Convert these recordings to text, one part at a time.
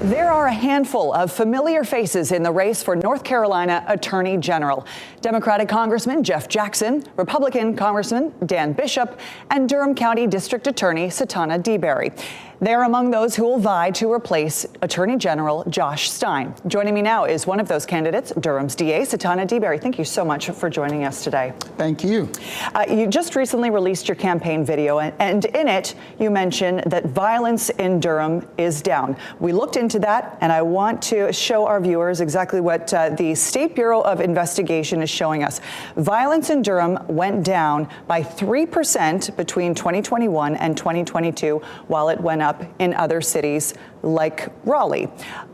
There are a handful of familiar faces in the race for North Carolina Attorney General. Democratic Congressman Jeff Jackson, Republican Congressman Dan Bishop, and Durham County District Attorney Satana Deberry. They're among those who will vie to replace Attorney General Josh Stein. Joining me now is one of those candidates, Durham's DA, Satana Deberry. Thank you so much for joining us today. Thank you. You just recently released your campaign video, and in it, you mentioned that violence in Durham is down. We looked into that, and I want to show our viewers exactly what the State Bureau of Investigation is showing us. Violence in Durham went down by 3% between 2021 and 2022, while it went up in other cities like Raleigh.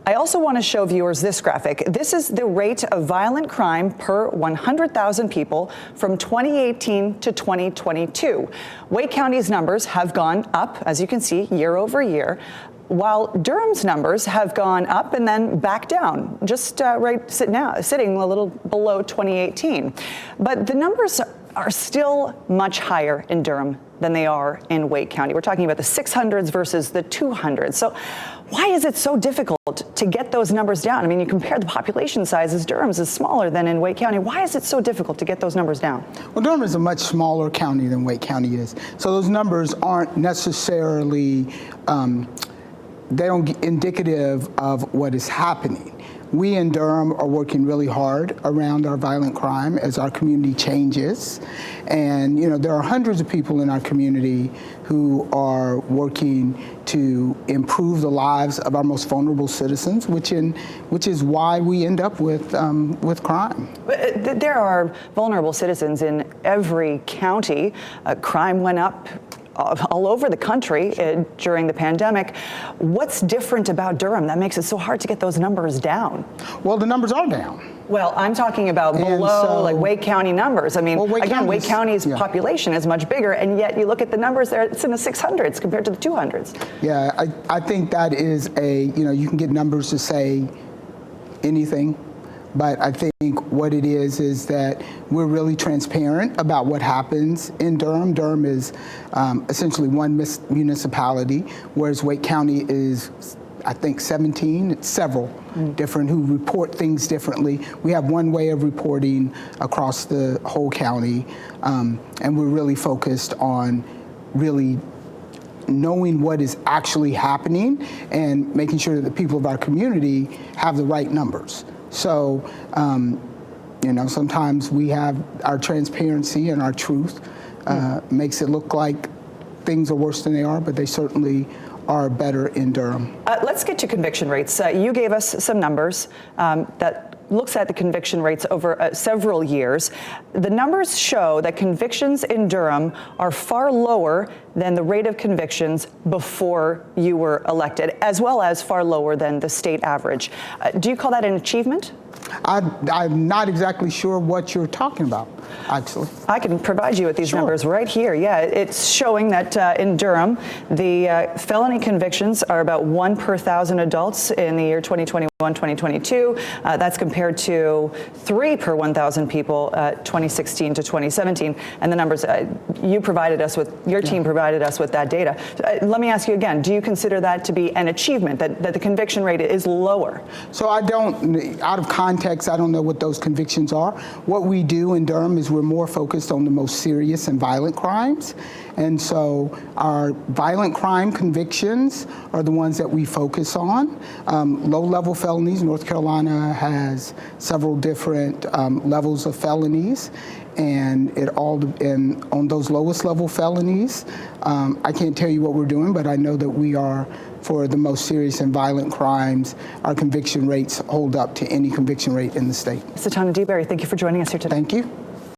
I also want to show viewers this graphic. This is the rate of violent crime per 100,000 people from 2018 to 2022. Wake County's numbers have gone up, as you can see, year over year, while Durham's numbers have gone up and then back down, just sitting a little below 2018. But the numbers are still much higher in Durham than they are in Wake County. We're talking about the 600s versus the 200s. So why is it so difficult to get those numbers down? I mean, you compare the population sizes, Durham's is smaller than in Wake County. Why is it so difficult to get those numbers down? Well, Durham is a much smaller county than Wake County is. So those numbers aren't necessarily, they don't get indicative of what is happening. We in Durham are working really hard around our violent crime as our community changes. And, you know, there are hundreds of people in our community who are working to improve the lives of our most vulnerable citizens, which is why we end up with crime. There are vulnerable citizens in every county. Crime went up all over the country during the pandemic. What's different about Durham that makes it so hard to get those numbers down? Well, the numbers are down. Well, I'm talking about below like Wake County numbers. I mean, well, Wake County's population is much bigger, and yet you look at the numbers there, it's in the 600s compared to the 200s. Yeah, I think that is you can get numbers to say anything. But I think what it is that we're really transparent about what happens in Durham. Durham is essentially one municipality, whereas Wake County is, I think, 17. It's several different who report things differently. We have one way of reporting across the whole county, and we're really focused on really knowing what is actually happening and making sure that the people of our community have the right numbers. So, sometimes we have our transparency and our truth makes it look like things are worse than they are, but they certainly are better in Durham. Let's get to conviction rates. You gave us some numbers that looks at the conviction rates over several years. The numbers show that convictions in Durham are far lower than the rate of convictions before you were elected, as well as far lower than the state average. Do you call that an achievement? I'm not exactly sure what you're talking about, actually. I can provide you with these numbers right here. Yeah, it's showing that in Durham, the felony convictions are about 1 per 1,000 adults in the year 2021-2022. That's compared to 3 per 1,000 people 2016 to 2017. And the numbers you provided us with, your team provided us with that data. Let me ask you again, do you consider that to be an achievement, that the conviction rate is lower? So I don't, out of context, I don't know what those convictions are. What we do in Durham is we're more focused on the most serious and violent crimes. And so our violent crime convictions are the ones that we focus on. Low-level felonies, North Carolina has several different levels of felonies. And on those lowest level felonies, I can't tell you what we're doing, but I know that we are, for the most serious and violent crimes, our conviction rates hold up to any conviction rate in the state. Satana Deberry, thank you for joining us here today. Thank you.